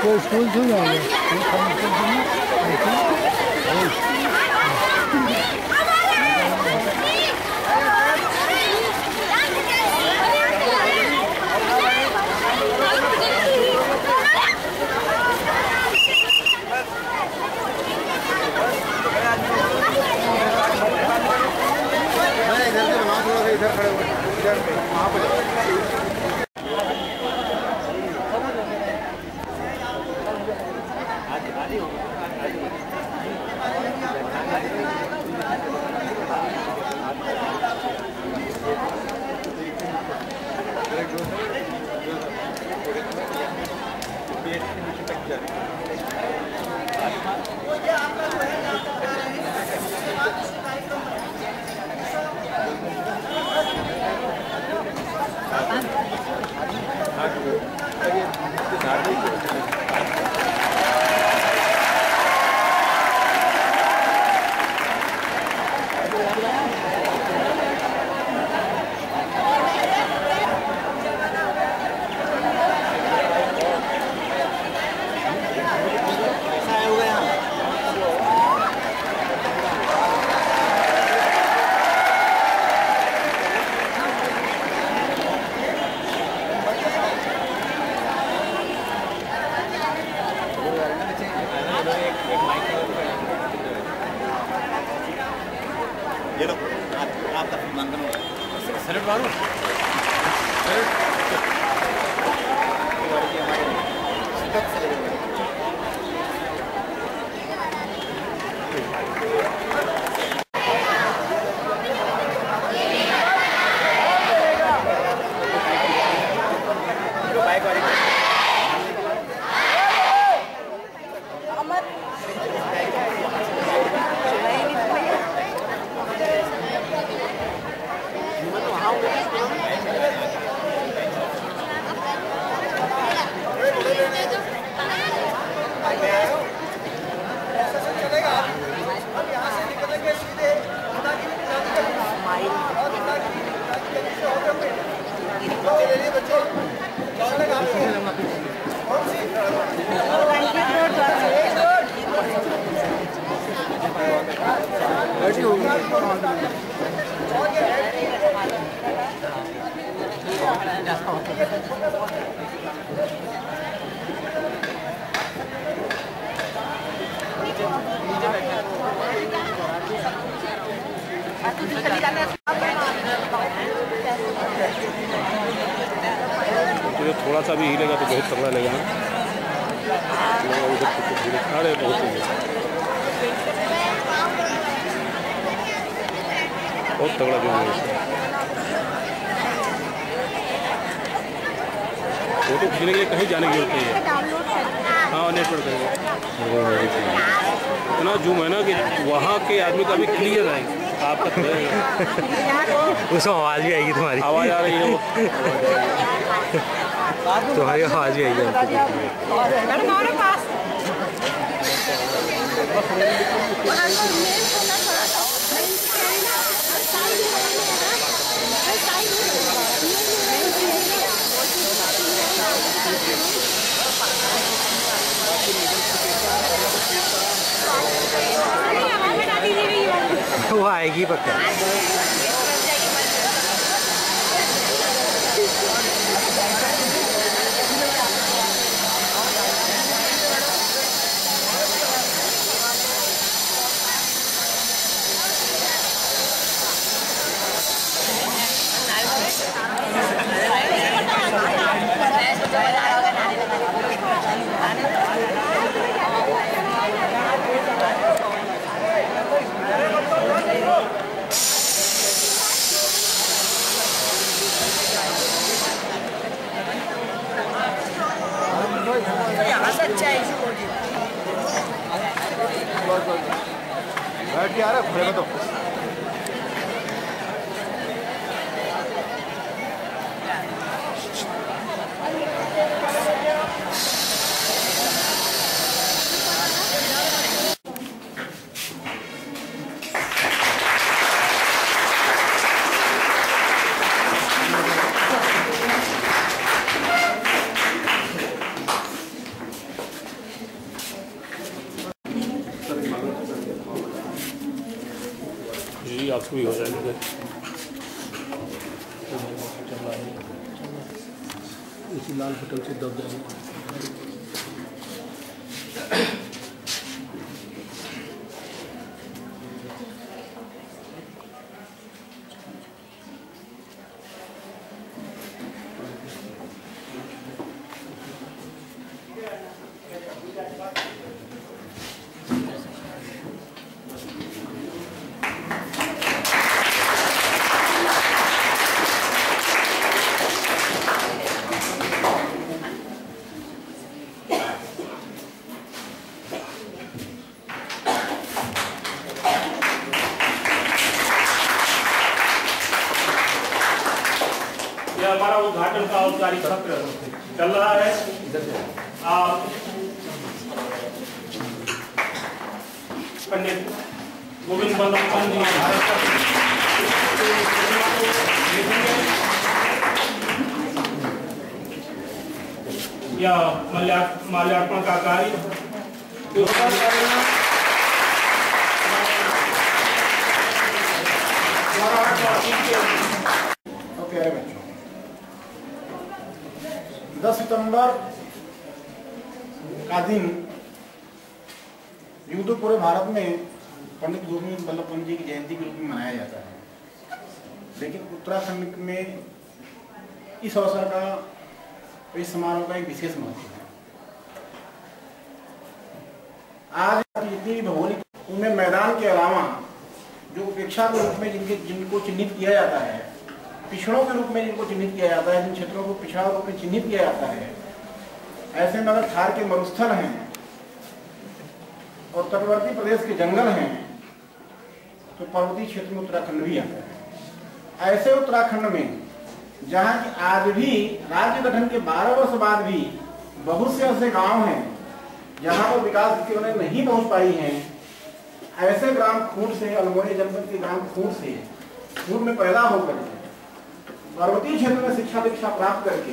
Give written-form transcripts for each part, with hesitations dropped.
School से जाएंगे इधर खड़े हुए इधर वहाँ पर ये लो आपका फिल्मांकन होगा सैलड मारो तो थोड़ा सा भी हिलेगा तो बहुत तगड़ा लगेगा ना। अरे बहुत तगड़ा जो है फोटो खींचने के लिए कहीं जाने की जरूरत नहीं है। हाँ नेट पर करेंगे इतना जूम है ना कि वहाँ के आदमी का भी क्लियर आएगा आपका उसमें आवाज़ भी आएगी तुम्हारी आवाज़ आ रही है वो तुम्हारी आवाज़ भी आएगी वो आएगी पक्का। बैठ के आ रहा है तो मार्क्स भी हो जाएंगे। इसी लाल बटन से दब जाएंगे। हमारा उद्घाटन का औपचारिक सत्र चल रहा है। आप पंडित गोविंद बल्लभ पंत जी भारत का यह माल्यार्पण का कार्य प्यारे बच्चों, 10 सितंबर का दिन यूं तो पूरे भारत में पंडित गोविंद बल्लभ पंत जी की जयंती के रूप में मनाया जाता है, लेकिन उत्तराखंड में इस अवसर का, इस समारोह का एक विशेष महत्व है। आज जितनी भौगोलिक उनमें मैदान के अलावा जो उपेक्षा के रूप में जिनको चिन्हित किया जाता है, पिछड़ों के रूप में जिनको चिन्हित किया जाता है, जिन क्षेत्रों को पिछड़ा रूप में चिन्हित किया जाता है, ऐसे में अगर थार के मरुस्थल हैं और तटवर्ती प्रदेश के जंगल हैं तो पर्वतीय क्षेत्र में उत्तराखंड भी आता है। ऐसे उत्तराखंड में जहाँ की आज भी राज्य गठन के 12 वर्ष बाद भी बहुत से ऐसे गांव हैं जहाँ पर विकास की वजह नहीं पहुंच पाई हैं, ऐसे ग्राम खूंट से, अल्मोड़े जनपद के ग्राम खूंट में पैदा होकर पर्वतीय क्षेत्र में शिक्षा दीक्षा प्राप्त करके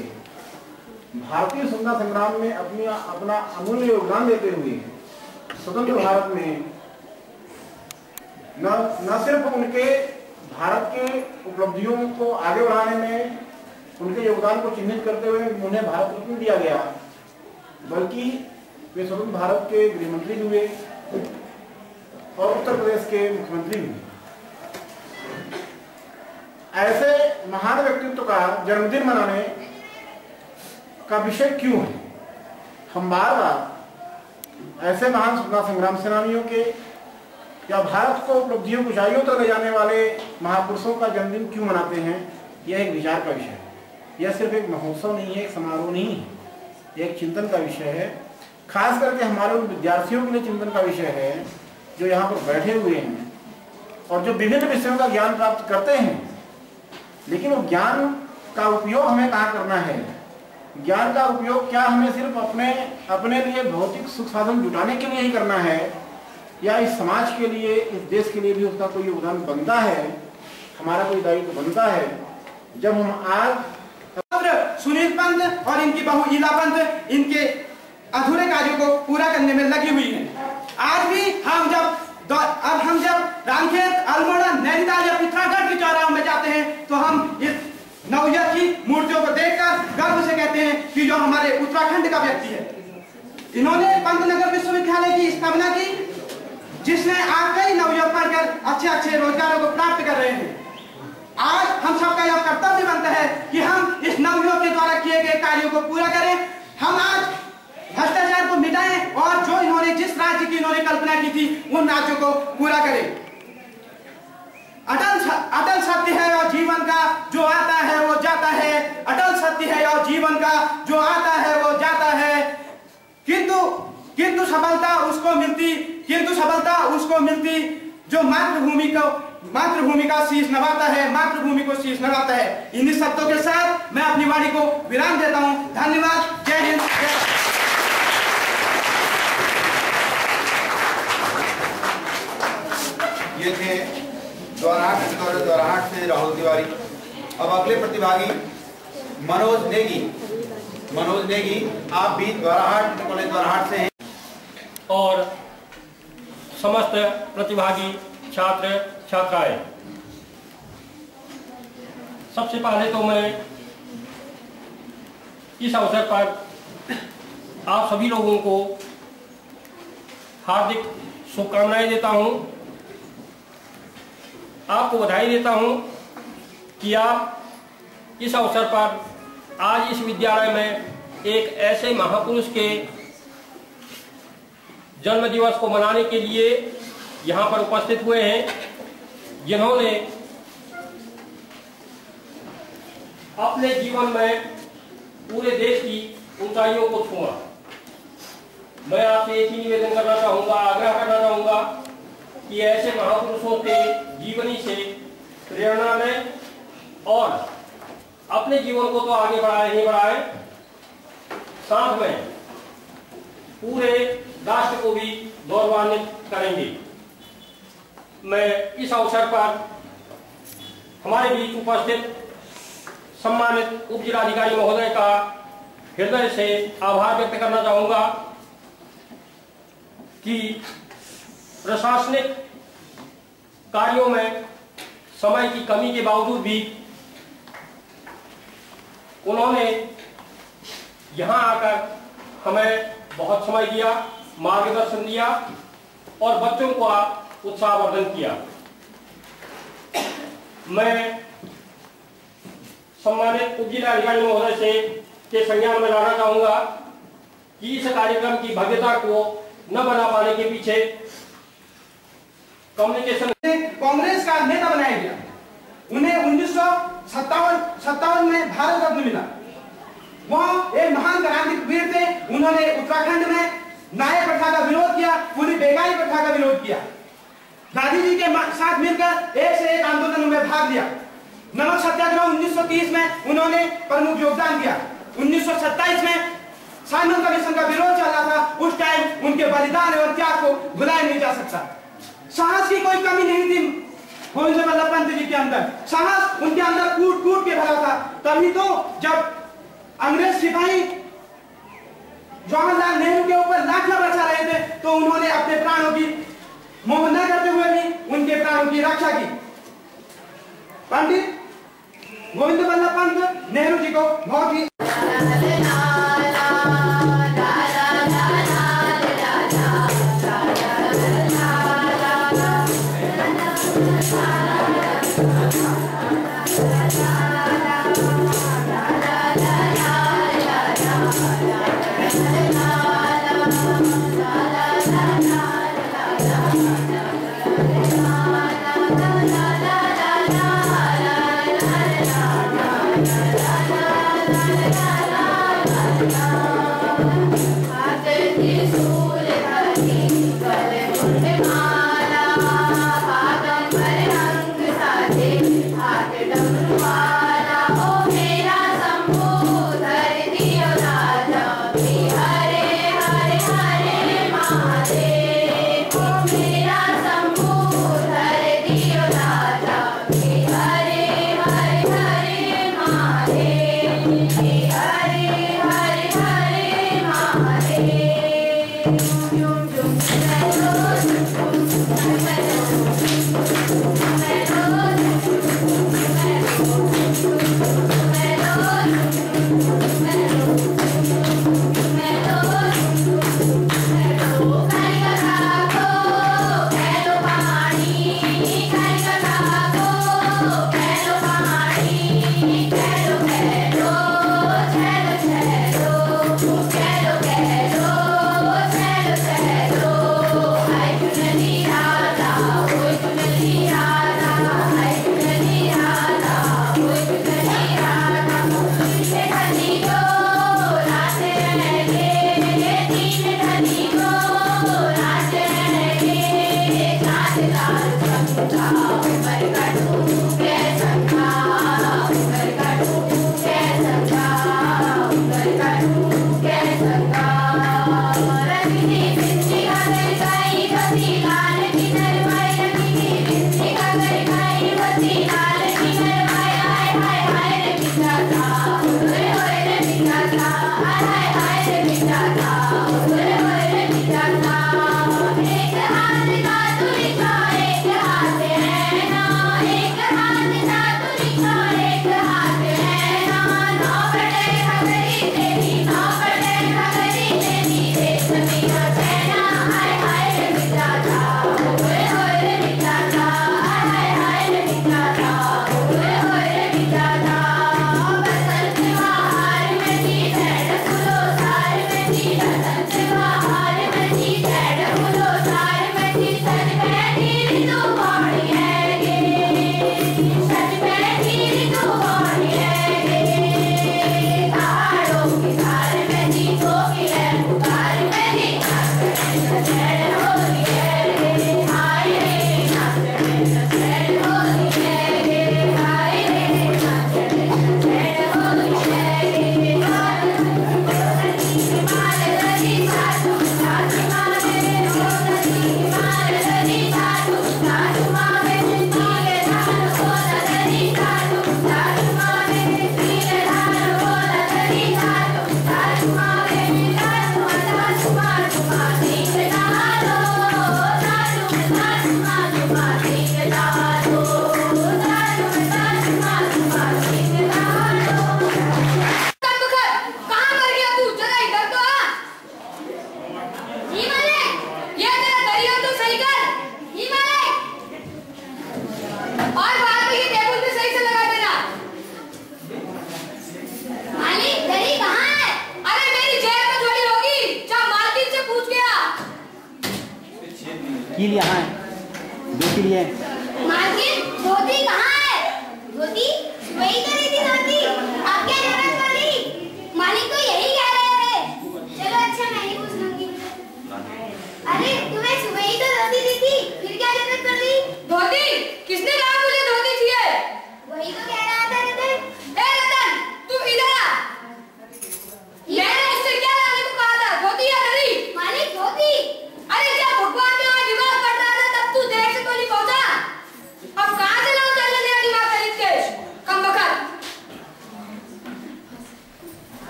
भारतीय स्वतंत्रता संग्राम में अपना अमूल्य योगदान देते हुए स्वतंत्र भारत में न सिर्फ उनके भारत के उपलब्धियों को आगे बढ़ाने में उनके योगदान को चिन्हित करते हुए उन्हें भारत रत्न दिया गया, बल्कि वे स्वतंत्र भारत के गृह मंत्री भी हुए और उत्तर प्रदेश के मुख्यमंत्री भी हुए। ऐसे महान व्यक्तित्व का जन्मदिन मनाने का विषय क्यों है? हम बार बार ऐसे महान स्वतंत्रता संग्राम सेनानियों के या भारत को उपलब्धियों ऊंचाइयों तक ले जाने वाले महापुरुषों का जन्मदिन क्यों मनाते हैं? यह एक विचार का विषय है। यह सिर्फ एक महोत्सव नहीं है, एक समारोह नहीं है, यह एक चिंतन का विषय है। खास करके हमारे उन विद्यार्थियों के लिए चिंतन का विषय है जो यहाँ पर बैठे हुए हैं और जो विभिन्न विषयों का ज्ञान प्राप्त करते हैं, लेकिन वो ज्ञान का उपयोग हमें कहाँ करना है? ज्ञान का उपयोग क्या हमें सिर्फ अपने लिए भौतिक सुख साधन जुटाने के लिए ही करना है, या इस समाज के लिए, इस देश के लिए भी उसका कोई योगदान बनता है, हमारा कोई दायित्व बनता है? जब हम आज सुनील पंत और इनकी बहू ईला पंत इनके अधूरे कार्यों को पूरा करने में लगी हुई है। आज भी हम जब रामखेत, अल्मोड़ा, नैनीताल या पिथौरागढ़ के चौराहों में जाते हैं तो हम इस नवयुवक की मूर्तियों को देखकर गर्व से कहते हैं कि जो हमारे उत्तराखंड का व्यक्ति है। इन्होंने पंतनगर विश्वविद्यालय की स्थापना की, जिसने आज कई नवयुवक पढ़कर अच्छे रोजगारों को प्राप्त कर रहे हैं। आज हम सबका यह कर्तव्य बनता है कि हम इस नवयुवक के द्वारा किए गए कार्यों को पूरा करें। हम आज भ्रष्टाचार को मिटाएं और जो इन्होंने जिस राज्य की इन्होंने कल्पना की थी उन राज्यों को पूरा करें। अटल सत्य है और जीवन का जो आता है वो जाता है। अटल सत्य है और जीवन का जो आता है वो जाता है। किंतु सफलता उसको मिलती जो मातृभूमि का शीश नवाता है, मातृभूमि को शीश नवाता है। इन्हीं शब्दों के साथ मैं अपनी वाणी को विराम देता हूं। धन्यवाद। जय हिंद। ये थे द्वाराहाट से राहुल तिवारी। अब अगले प्रतिभागी मनोज नेगी, आप भी द्वाराहाट से हैं। और समस्त प्रतिभागी छात्र छात्राएं सबसे पहले तो मैं इस अवसर पर आप सभी लोगों को हार्दिक शुभकामनाएं देता हूं, आपको बधाई देता हूं कि आप इस अवसर पर आज इस विद्यालय में एक ऐसे महापुरुष के जन्म दिवस को मनाने के लिए यहाँ पर उपस्थित हुए हैं, जिन्होंने अपने जीवन में पूरे देश की ऊंचाइयों को छुआ। मैं आपसे एक ही निवेदन करना चाहूँगा, आग्रह करना चाहूँगा कि ऐसे महापुरुषों के जीवनी से प्रेरणा लें और अपने जीवन को तो आगे बढ़ाए ही बढ़ाए, साथ में पूरे राष्ट्र को भी गौरवान्वित करेंगे। मैं इस अवसर पर हमारे बीच उपस्थित सम्मानित उप जिलाधिकारी महोदय का हृदय से आभार व्यक्त करना चाहूँगा कि प्रशासनिक कार्यों में समय की कमी के बावजूद भी उन्होंने यहाँ आकर हमें बहुत समय दिया, मार्गदर्शन दिया और बच्चों का उत्साहवर्धन किया। मैं सम्मानित उप जिलाधिकारी महोदय से के संज्ञान में लाना चाहूँगा कि इस कार्यक्रम की भव्यता को न बना पाने के पीछे कम्युनिकेशन कांग्रेस का नेता बनाया गया। उन्हें 1957 में भारत रत्न मिला। वह एक महान क्रांतिक वीर थे। उन्होंने उत्तराखंड में नायर प्रथा का विरोध किया, पूरी बेगारी प्रथा का विरोध किया। गांधी जी के साथ मिलकर एक से एक आंदोलन में भाग लिया। नमक सत्याग्रह 1930 में उन्होंने प्रमुख योगदान दिया। 1927 में साइमन कमीशन का विरोध चल रहा था। उस टाइम उनके बलिदान और त्याग को भुलाया नहीं जा सकता। साहस की कोई कमी नहीं थी गोविंद वल्लभ पंत जी के अंदर। साहस उनके अंदर कूट कूट के भरा था। तभी तो जब अंग्रेज सिपाही जवाहरलाल नेहरू के ऊपर लाठियां बरसा रहे थे तो उन्होंने अपने प्राणों की मोह न करते हुए भी उनके प्राणों की रक्षा की। पंडित गोविंद वल्लभ पंत नेहरू जी को बहुत ही एक हाथ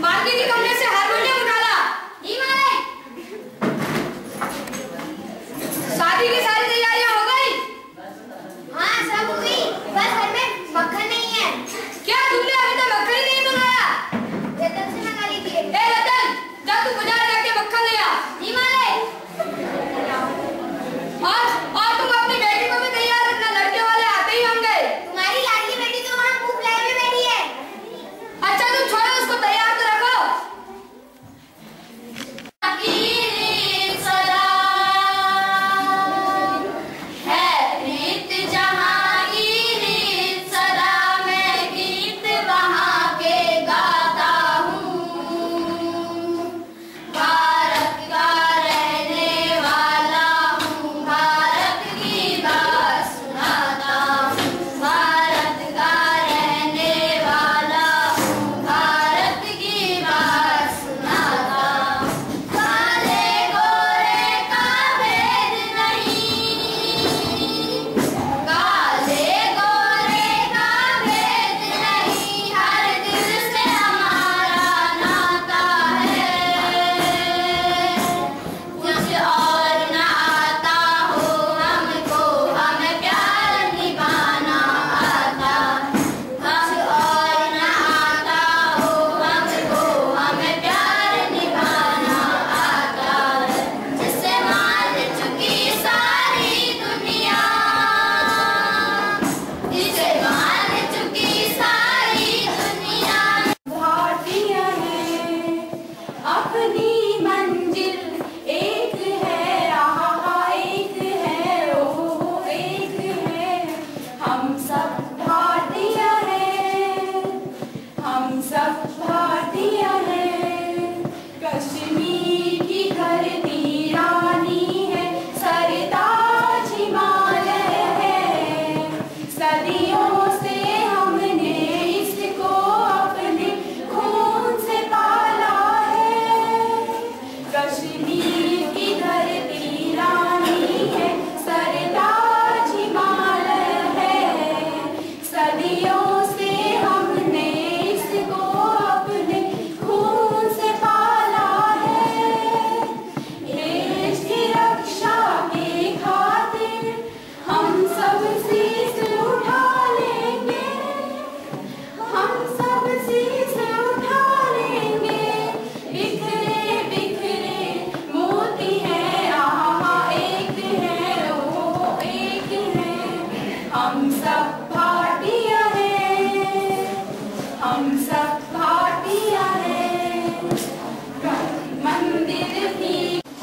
मार्केटिंग कंपनी से हारमोनियम उठाला। शादी की सारी तैयारियां हो गई? हाँ सब हुई, बस घर में मक्खन नहीं है। क्या तुमने अभी तक मक्खन ही नहीं मंगाया? रतन से मंगा लीजिए। ए रतन, जा तू बाजार जाके मक्खन ले आ। जी माले। और तुम अपनी बेटी को भी तैयार रखना, लड़के वाले आते ही होंगे। तुम्हारी लाडली बेटी तो वहाँ भूख लाए में बैठी है। अच्छा तुम छोड़ो उसको, तैयार तो रखो।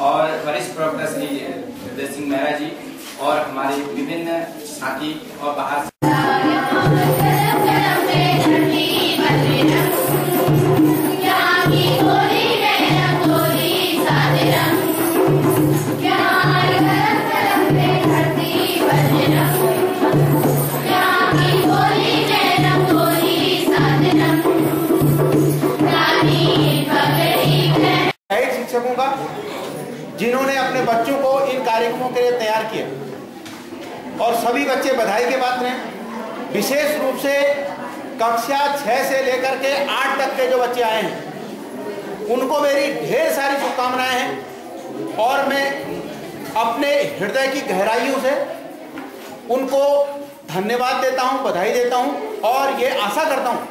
और वरिष्ठ प्रोफेसर श्री हृदय सिंह मेहरा जी और हमारे विभिन्न साथी और बाहर शिक्षकों का जिन्होंने अपने बच्चों को इन कार्यक्रमों के लिए तैयार किया और सभी बच्चे बधाई के पात्र हैं। विशेष रूप से कक्षा 6 से लेकर के 8 तक के जो बच्चे आए हैं उनको मेरी ढेर सारी शुभकामनाएं हैं और मैं अपने हृदय की गहराइयों से उनको धन्यवाद देता हूं, बधाई देता हूं और ये आशा करता हूं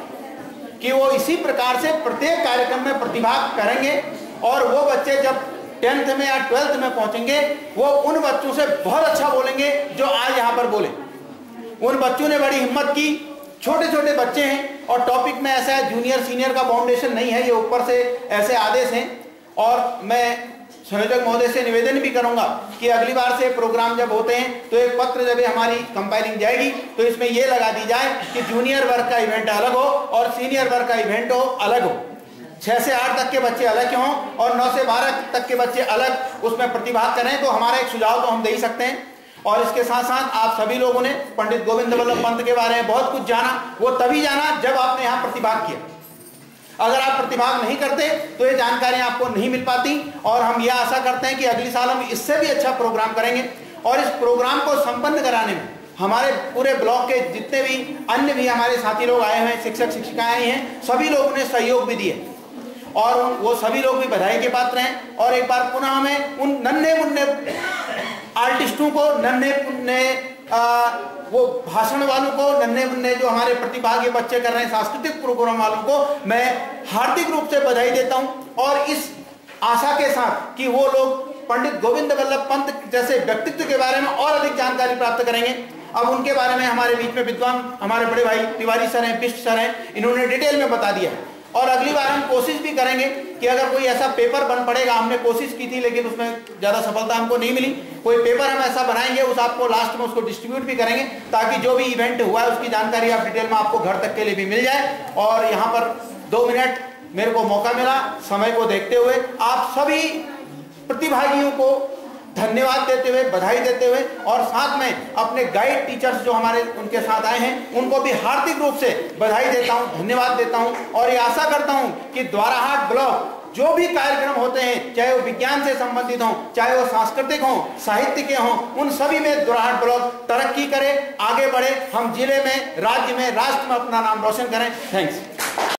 कि वो इसी प्रकार से प्रत्येक कार्यक्रम में प्रतिभाग करेंगे और वो बच्चे जब 10th में या 12th में पहुंचेंगे वो उन बच्चों से बहुत अच्छा बोलेंगे जो आज यहाँ पर बोले। उन बच्चों ने बड़ी हिम्मत की, छोटे छोटे बच्चे हैं और टॉपिक में ऐसा है जूनियर सीनियर का फाउंडेशन नहीं है, ये ऊपर से ऐसे आदेश हैं। और मैं संयोजक महोदय से निवेदन भी करूंगा कि अगली बार से प्रोग्राम जब होते हैं तो एक पत्र जब हमारी कंपाइलिंग जाएगी तो इसमें यह लगा दी जाए कि जूनियर वर्ग का इवेंट अलग हो और सीनियर वर्ग का इवेंट हो अलग हो। 6 से 8 तक के बच्चे अलग क्यों हों और 9 से 12 तक के बच्चे अलग उसमें प्रतिभाग करें। तो हमारा एक सुझाव तो हम दे ही सकते हैं। और इसके साथ साथ आप सभी लोगों ने पंडित गोविंद वल्लभ पंत के बारे में बहुत कुछ जाना, वो तभी जाना जब आपने यहाँ प्रतिभाग किया। अगर आप प्रतिभाग नहीं करते तो ये जानकारियां आपको नहीं मिल पाती। और हम यह आशा करते हैं कि अगली साल हम इससे भी अच्छा प्रोग्राम करेंगे और इस प्रोग्राम को संपन्न कराने में हमारे पूरे ब्लॉक के जितने भी अन्य भी हमारे साथी लोग आए हुए हैं, शिक्षक शिक्षिकाएं आई हैं, सभी लोगों ने सहयोग भी दिए। और वो सभी लोग भी बधाई के पात्र हैं। और एक बार पुनः हमें उन नन्हे मुन्ने आर्टिस्टों को, नन्हे मुन्ने वो भाषण वालों को, नन्हे मुन्ने जो हमारे प्रतिभागी बच्चे कर रहे हैं सांस्कृतिक प्रोग्राम वालों को मैं हार्दिक रूप से बधाई देता हूं। और इस आशा के साथ कि वो लोग पंडित गोविंद वल्लभ पंत जैसे व्यक्तित्व के बारे में और अधिक जानकारी प्राप्त करेंगे। अब उनके बारे में हमारे बीच में विद्वान हमारे बड़े भाई तिवारी सर हैं, बिष्ट सर हैं, इन्होंने डिटेल में बता दिया है। और अगली बार हम कोशिश भी करेंगे कि अगर कोई ऐसा पेपर बन पड़ेगा, हमने कोशिश की थी लेकिन उसमें ज्यादा सफलता हमको नहीं मिली, कोई पेपर हम ऐसा बनाएंगे उस आपको लास्ट में उसको डिस्ट्रीब्यूट भी करेंगे ताकि जो भी इवेंट हुआ है उसकी जानकारी आप डिटेल में आपको घर तक के लिए भी मिल जाए। और यहाँ पर 2 मिनट मेरे को मौका मिला, समय को देखते हुए आप सभी प्रतिभागियों को धन्यवाद देते हुए, बधाई देते हुए और साथ में अपने गाइड टीचर्स जो हमारे उनके साथ आए हैं उनको भी हार्दिक रूप से बधाई देता हूं, धन्यवाद देता हूं। और ये आशा करता हूं कि द्वाराहाट ब्लॉक जो भी कार्यक्रम होते हैं, चाहे वो विज्ञान से संबंधित हों, चाहे वो सांस्कृतिक हों, साहित्य के हों, उन सभी में द्वाराहाट ब्लॉक तरक्की करे, आगे बढ़े, हम जिले में, राज्य में, राष्ट्र में अपना नाम रोशन करें। थैंक्स।